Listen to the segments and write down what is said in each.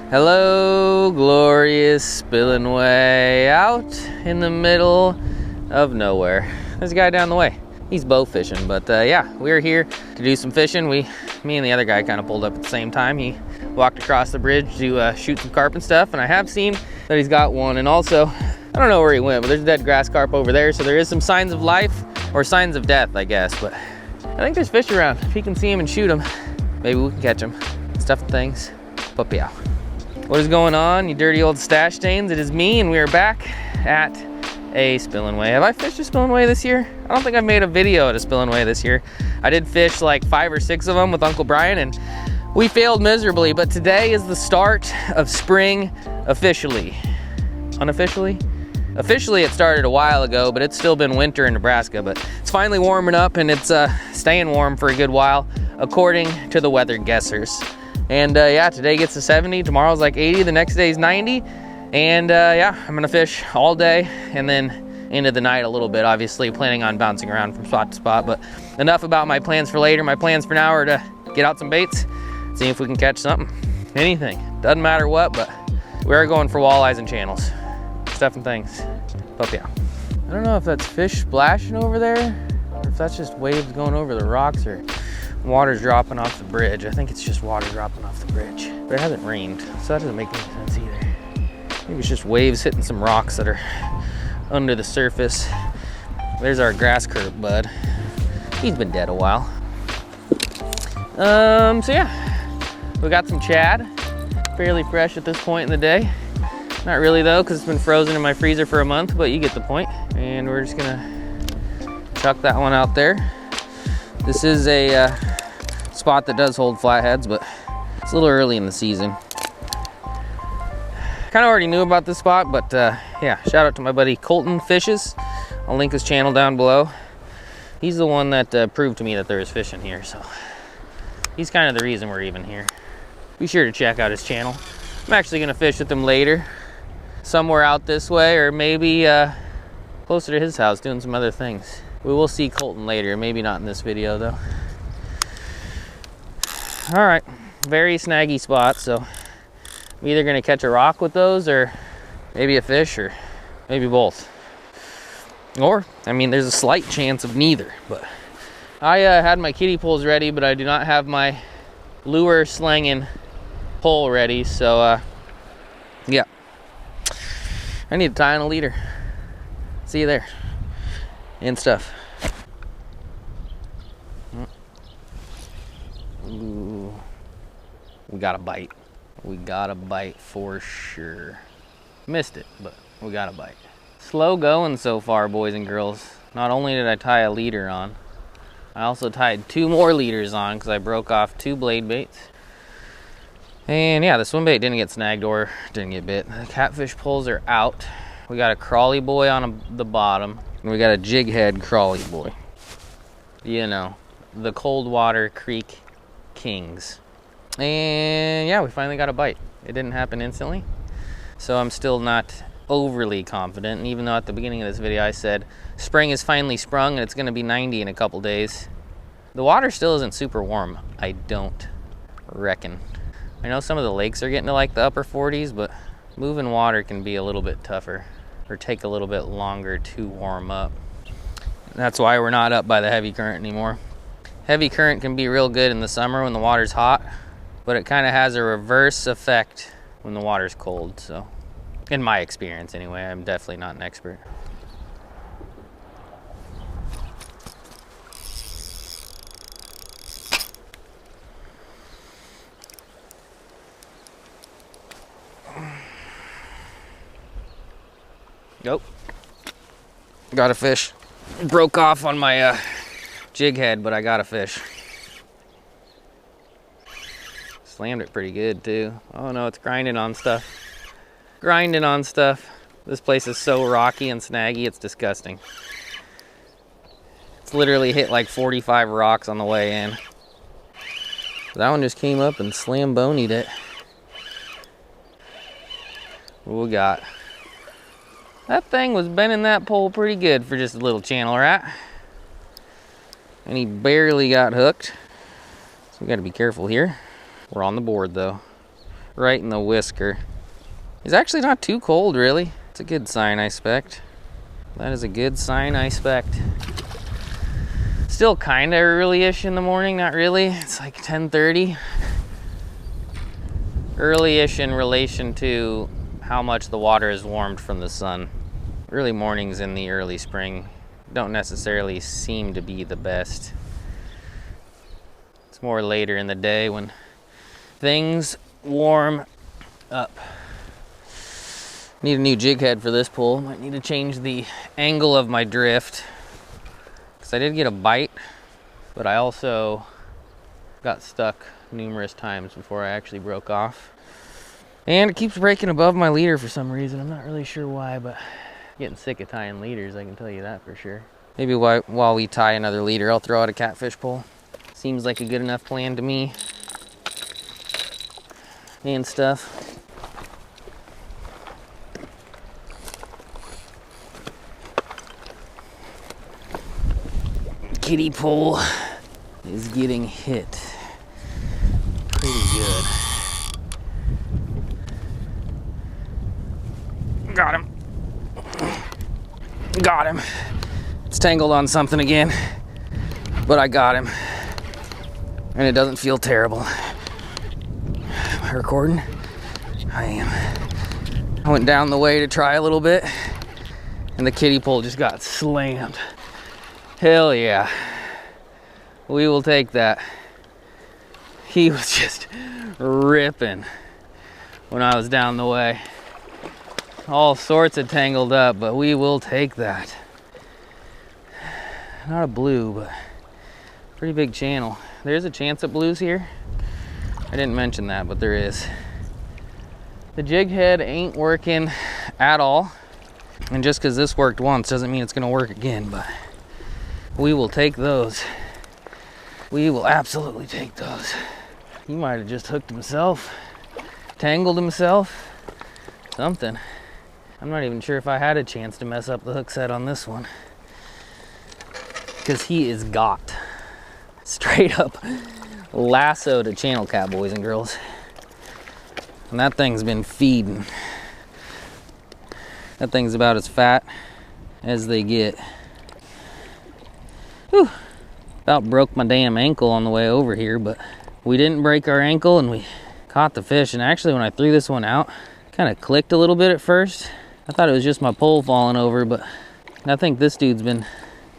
Hello, glorious Spillway, out in the middle of nowhere. There's a guy down the way. He's bow fishing, but yeah, we're here to do some fishing. Me and the other guy kind of pulled up at the same time. He walked across the bridge to shoot some carp and stuff, and I have seen that he's got one. And also, I don't know where he went, but there's a dead grass carp over there, so there is some signs of life, or signs of death, I guess. But I think there's fish around. If he can see him and shoot him, maybe we can catch him. Stuff and things. PAAA. What is going on, you dirty old stash stains? It is me, and we are back at a spillin'way. Have I fished a spillin'way this year? I don't think I've made a video at a spillin'way this year. I did fish like 5 or 6 of them with Uncle Brian, and we failed miserably. But today is the start of spring officially. Unofficially? Officially it started a while ago, but it's still been winter in Nebraska. But it's finally warming up, and it's staying warm for a good while, according to the weather guessers. And yeah, today gets to 70, tomorrow's like 80, the next day is 90. And yeah, I'm gonna fish all day and then into the night a little bit, obviously planning on bouncing around from spot to spot. But enough about my plans for later. My plans for now are to get out some baits, see if we can catch something, anything. Doesn't matter what, but we're going for walleyes and channels, stuff and things. PAAA. I don't know if that's fish splashing over there, or if that's just waves going over the rocks, or water's dropping off the bridge. I think it's just water dropping off the bridge. But it hasn't rained, so that doesn't make any sense either. Maybe it's just waves hitting some rocks that are under the surface. There's our grass curb bud. He's been dead a while. So yeah, we got some chad. Fairly fresh at this point in the day. Not really though, because it's been frozen in my freezer for a month, but you get the point. And we're just gonna chuck that one out there. This is a spot that does hold flatheads, but it's a little early in the season. Kind of already knew about this spot, but yeah, shout out to my buddy Colton Fishes. I'll link his channel down below. He's the one that proved to me that there is fish in here, so he's kind of the reason we're even here. Be sure to check out his channel. I'm actually gonna fish with him later, somewhere out this way, or maybe closer to his house doing some other things. We will see Colton later, maybe not in this video though. All right, very snaggy spot, so I'm either gonna catch a rock with those, or maybe a fish, or maybe both. Or, I mean, there's a slight chance of neither, but I had my kiddie poles ready, but I do not have my lure slanging pole ready, so yeah. I need to tie on a leader. See you there. And stuff. Ooh. We got a bite. We got a bite for sure. Missed it, but we got a bite. Slow going so far, boys and girls. Not only did I tie a leader on, I also tied 2 more leaders on because I broke off 2 blade baits. And yeah, the swim bait didn't get snagged or didn't get bit. The catfish poles are out. We got a crawly boy on the bottom, and we got a jig head crawly boy. You know, the cold water creek kings. And yeah, we finally got a bite. It didn't happen instantly, so I'm still not overly confident. And even though at the beginning of this video I said spring is finally sprung and it's gonna be 90 in a couple days, the water still isn't super warm, I don't reckon. I know some of the lakes are getting to like the upper 40s, but moving water can be a little bit tougher, or take a little bit longer to warm up. That's why we're not up by the heavy current anymore. Heavy current can be real good in the summer when the water's hot, but it kind of has a reverse effect when the water's cold. So in my experience anyway, I'm definitely not an expert. Nope. Got a fish. Broke off on my jig head, but I got a fish. Slammed it pretty good too. Oh no, it's grinding on stuff. Grinding on stuff. This place is so rocky and snaggy, it's disgusting. It's literally hit like 45 rocks on the way in. That one just came up and slam-bonied it. What we got? That thing was bending that pole pretty good for just a little channel rat. And he barely got hooked. So we gotta be careful here. We're on the board though. Right in the whisker. It's actually not too cold, really. It's a good sign, I expect. That is a good sign, I expect. Still kind of early-ish in the morning, not really. It's like 10:30. Early-ish in relation to how much the water is warmed from the sun. Early mornings in the early spring don't necessarily seem to be the best. It's more later in the day when things warm up. Need a new jig head for this pole. Might need to change the angle of my drift. Because I did get a bite, but I also got stuck numerous times before I actually broke off. And it keeps breaking above my leader for some reason. I'm not really sure why, but I'm getting sick of tying leaders, I can tell you that for sure. Maybe while we tie another leader, I'll throw out a catfish pole. Seems like a good enough plan to me. And stuff. Kiddie pole is getting hit pretty good. Got him. Got him. It's tangled on something again, but I got him. And it doesn't feel terrible. Am I recording? I am. I went down the way to try a little bit, and the kiddie pole just got slammed. Hell yeah. We will take that. He was just ripping when I was down the way. All sorts of tangled up, but we will take that. Not a blue, but pretty big channel. There's a chance at blues here. I didn't mention that, but there is. The jig head ain't working at all. And just because this worked once doesn't mean it's gonna work again, but we will take those. We will absolutely take those. He might have just hooked himself, tangled himself, something. I'm not even sure if I had a chance to mess up the hook set on this one, because he is got. Straight up lassoed a channel cat, boys and girls. And that thing's been feeding. That thing's about as fat as they get. Whew. About broke my damn ankle on the way over here, but we didn't break our ankle and we caught the fish. And actually when I threw this one out, it kind of clicked a little bit at first. I thought it was just my pole falling over, but I think this dude's been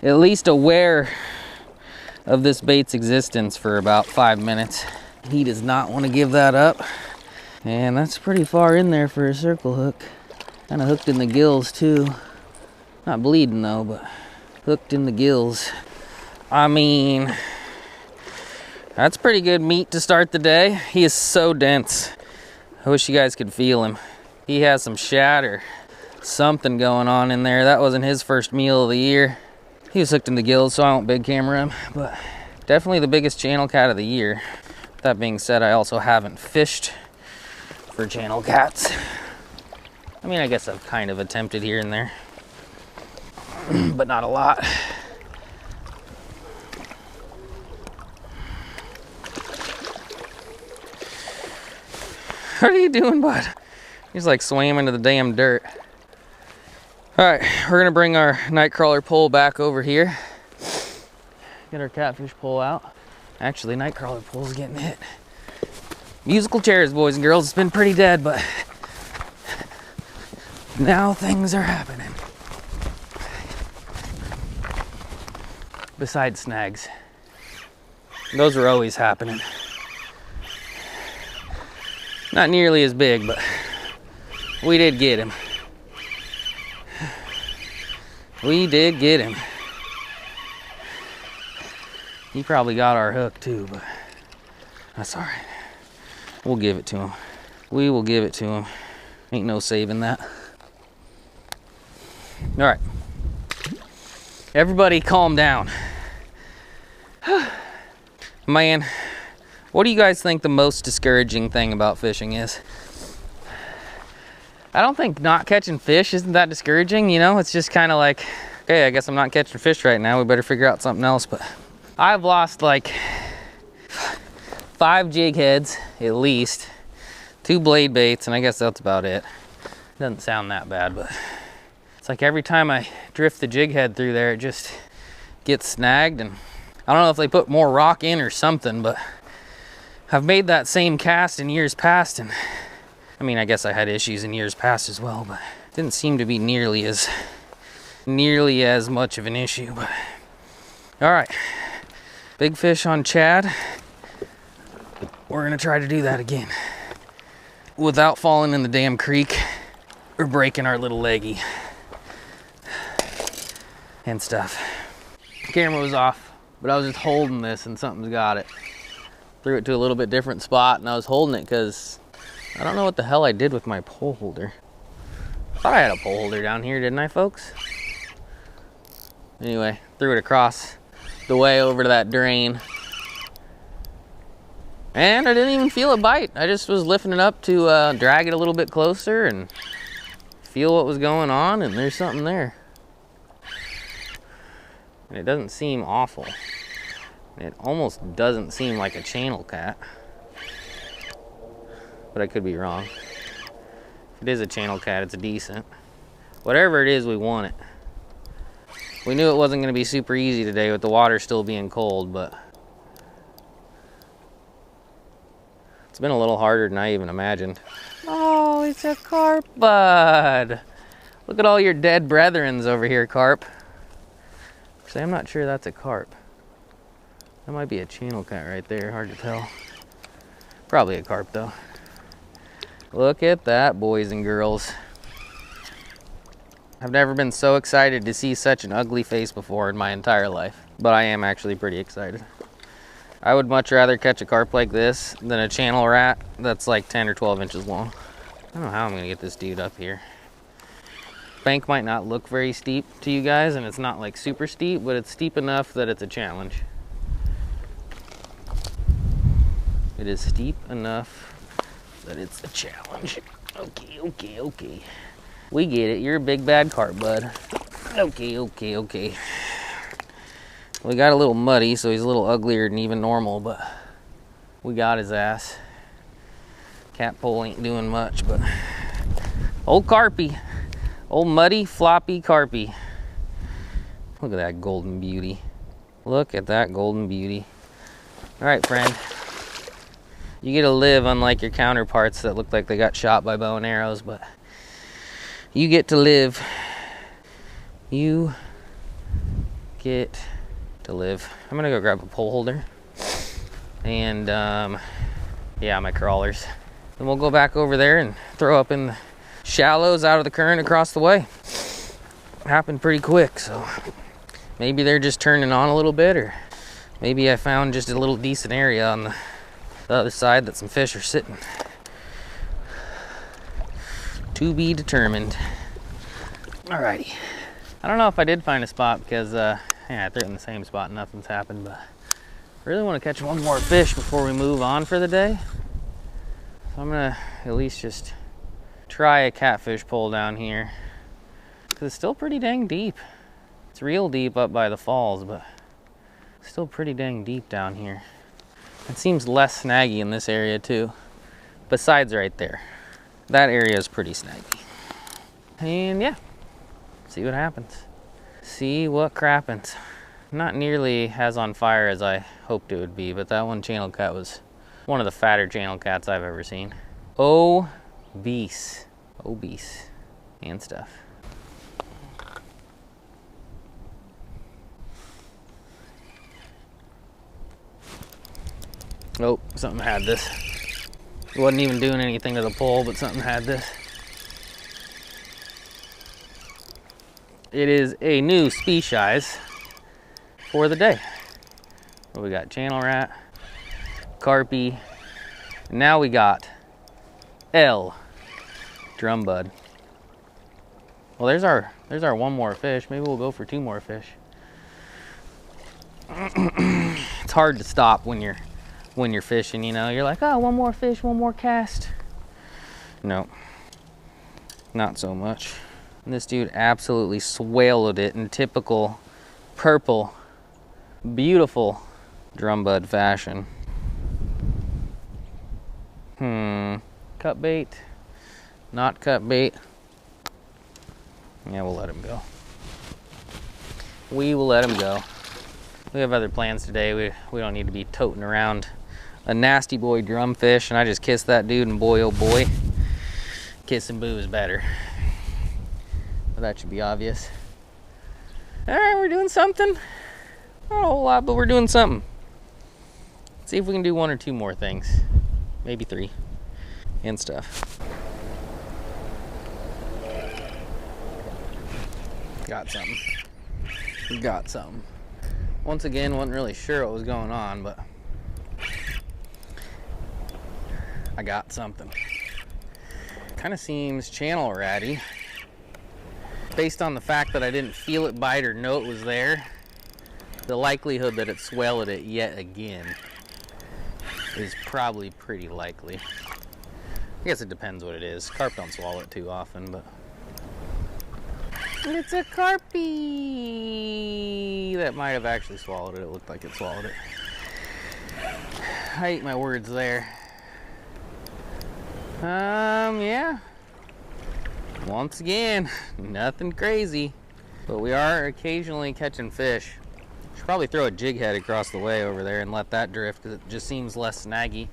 at least aware of this bait's existence for about 5 minutes. He does not want to give that up. And that's pretty far in there for a circle hook. Kind of hooked in the gills too. Not bleeding though, but hooked in the gills. I mean, that's pretty good meat to start the day. He is so dense. I wish you guys could feel him. He has some shatter, something going on in there. That wasn't his first meal of the year. He was hooked in the gills, so I won't big camera him, but definitely the biggest channel cat of the year. That being said, I also haven't fished for channel cats. I mean, I guess I've kind of attempted here and there, but not a lot. What are you doing, bud? He's like swimming into the damn dirt. All right, we're gonna bring our night crawler pole back over here. Get our catfish pole out. Actually, night crawler pole's getting hit. Musical chairs, boys and girls. It's been pretty dead, but now things are happening. Besides snags. Those are always happening. Not nearly as big, but we did get him. We did get him. He probably got our hook too, but that's all right. We'll give it to him. We will give it to him. Ain't no saving that. All right. Everybody calm down. Man, what do you guys think the most discouraging thing about fishing is? I don't think not catching fish isn't that discouraging, you know? It's just kind of like, okay, I guess I'm not catching fish right now. We better figure out something else. But I've lost like 5 jig heads at least, 2 blade baits, and I guess that's about it. Doesn't sound that bad, but it's like every time I drift the jig head through there, it just gets snagged. And I don't know if they put more rock in or something, but I've made that same cast in years past, and I mean, I guess I had issues in years past as well, but it didn't seem to be nearly as much of an issue. But all right, big fish on Chad. We're gonna try to do that again without falling in the damn creek or breaking our little leggy and stuff. The camera was off, but I was just holding this and something's got it. Threw it to a little bit different spot, and I was holding it because I don't know what the hell I did with my pole holder. I thought I had a pole holder down here, didn't I, folks? Anyway, threw it across the way over to that drain. And I didn't even feel it bite. I just was lifting it up to drag it a little bit closer and feel what was going on, and there's something there. And it doesn't seem awful. It almost doesn't seem like a channel cat. But I could be wrong. If it is a channel cat, it's decent. Whatever it is, we want it. We knew it wasn't going to be super easy today with the water still being cold, but it's been a little harder than I even imagined. Oh, it's a carp bud. Look at all your dead brethrens over here, carp. See, I'm not sure that's a carp. That might be a channel cat right there, hard to tell. Probably a carp though. Look at that, boys and girls. I've never been so excited to see such an ugly face before in my entire life, but I am actually pretty excited. I would much rather catch a carp like this than a channel rat that's like 10 or 12 inches long. I don't know how I'm gonna get this dude up here. Bank might not look very steep to you guys, and it's not like super steep, but it's steep enough that it's a challenge. It is steep enough that it's a challenge. Okay, okay, okay. We get it, you're a big bad carp, bud. Okay, okay, okay. We got a little muddy, so he's a little uglier than even normal, but we got his ass. Cat pole ain't doing much, but old carpy. Old muddy, floppy carpy. Look at that golden beauty. Look at that golden beauty. All right, friend. You get to live unlike your counterparts that look like they got shot by bow and arrows, but you get to live. You get to live. I'm gonna go grab a pole holder and yeah, my crawlers. Then we'll go back over there and throw up in the shallows out of the current across the way. Happened pretty quick, so maybe they're just turning on a little bit, or maybe I found just a little decent area on the other side that some fish are sitting. To be determined. Alrighty. I don't know if I did find a spot because yeah, I threw it in the same spot and nothing's happened, but I really want to catch one more fish before we move on for the day. So I'm gonna at least just try a catfish pole down here, because it's still pretty dang deep. It's real deep up by the falls, but still pretty dang deep down here. It seems less snaggy in this area too, besides right there. That area is pretty snaggy. And yeah, see what happens. See what crappens. Not nearly as on fire as I hoped it would be, but that one channel cat was one of the fatter channel cats I've ever seen. Obese. Obese and stuff. Oh, something had this. It wasn't even doing anything to the pole, but something had this. It is a new species for the day. What we got? Channel rat, carpy, and now we got L, drum bud. Well, there's our one more fish. Maybe we'll go for 2 more fish. It's hard to stop when you're fishing, you know. You're like, oh, one more fish, one more cast. No, not so much. And this dude absolutely swallowed it in typical purple, beautiful drum bud fashion. Cut bait, not cut bait. Yeah, we'll let him go. We will let him go. We have other plans today. We don't need to be toting around a nasty boy drumfish, and I just kissed that dude, and boy, oh boy, kiss and boo is better. But that should be obvious. All right, we're doing something. Not a whole lot, but we're doing something. Let's see if we can do 1 or 2 more things. Maybe 3 and stuff. Got something. Got something. Once again, wasn't really sure what was going on, but I got something. Kind of seems channel ratty. Based on the fact that I didn't feel it bite or know it was there, the likelihood that it swallowed it yet again is probably pretty likely. I guess it depends what it is. Carp don't swallow it too often, but it's a carpy that might have actually swallowed it. It looked like it swallowed it. I ate my words there. Yeah. Once again, nothing crazy, but we are occasionally catching fish. Should probably throw a jig head across the way over there and let that drift, because it just seems less snaggy.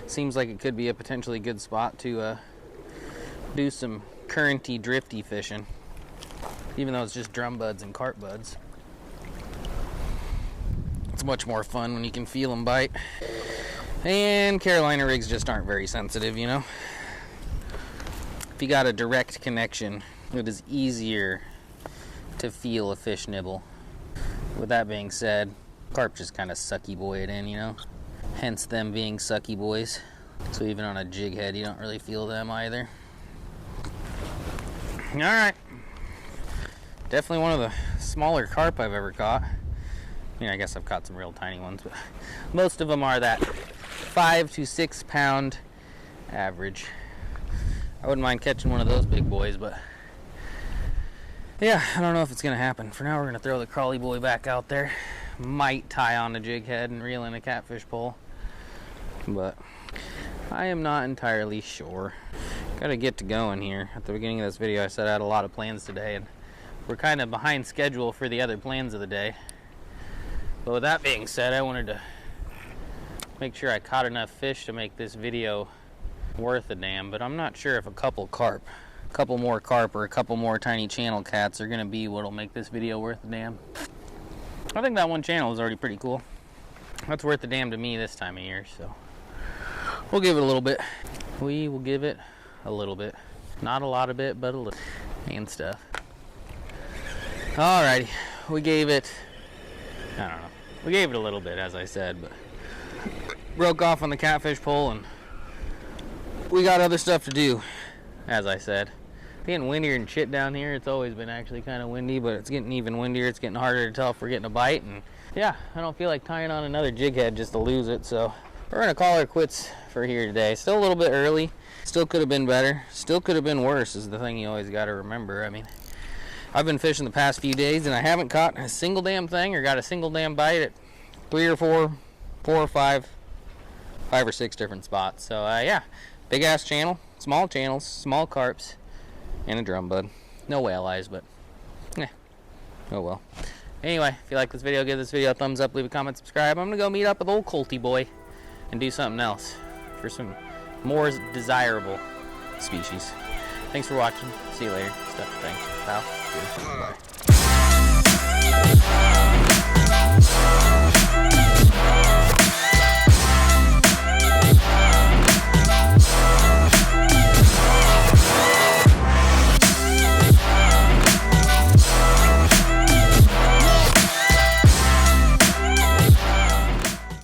Seems like it could be a potentially good spot to do some currenty drifty fishing, even though it's just drum buds and carp buds. It's much more fun when you can feel them bite. And Carolina rigs just aren't very sensitive, you know. If you got a direct connection, it is easier to feel a fish nibble. With that being said, carp just kind of sucky boy it in, you know. Hence them being sucky boys. So even on a jig head, you don't really feel them either. All right. Definitely one of the smaller carp I've ever caught. I mean, I guess I've caught some real tiny ones, but most of them are that 5 to 6 pound average. I wouldn't mind catching one of those big boys, but yeah, I don't know if it's gonna happen. For now, we're gonna throw the crawly boy back out there. Might tie on a jig head and reel in a catfish pole, but I am not entirely sure. Gotta get to going here. At the beginning of this video, I said I had a lot of plans today, and we're kind of behind schedule for the other plans of the day. But with that being said, I wanted to make sure I caught enough fish to make this video worth a damn, but I'm not sure if a couple more carp or a couple more tiny channel cats are gonna be what'll make this video worth a damn. I think that one channel is already pretty cool. That's worth a damn to me this time of year, so we'll give it a little bit. We will give it a little bit. Not a lot of it, but a little and stuff. Alrighty, we gave it, I don't know, we gave it a little bit, as I said, but broke off on the catfish pole, and we got other stuff to do, as I said. It's getting windier and shit down here. It's always been actually kind of windy, but it's getting even windier. It's getting harder to tell if we're getting a bite, and yeah, I don't feel like tying on another jig head just to lose it, so we're gonna call our quits for here today. Still a little bit early. Still could have been better. Still could have been worse is the thing you always got to remember. I mean, I've been fishing the past few days, and I haven't caught a single damn thing or got a single damn bite at 3 or 4 or 5 or 6 different spots. So yeah, big ass channel, small channels, small carps, and a drum bud. No whale eyes, but yeah, oh well. Anyway, if you like this video, give this video a thumbs up, leave a comment, subscribe. I'm gonna go meet up with old Colty boy and do something else for some more desirable species. Thanks for watching. See you later. Stuff. Thanks, pal. Bye.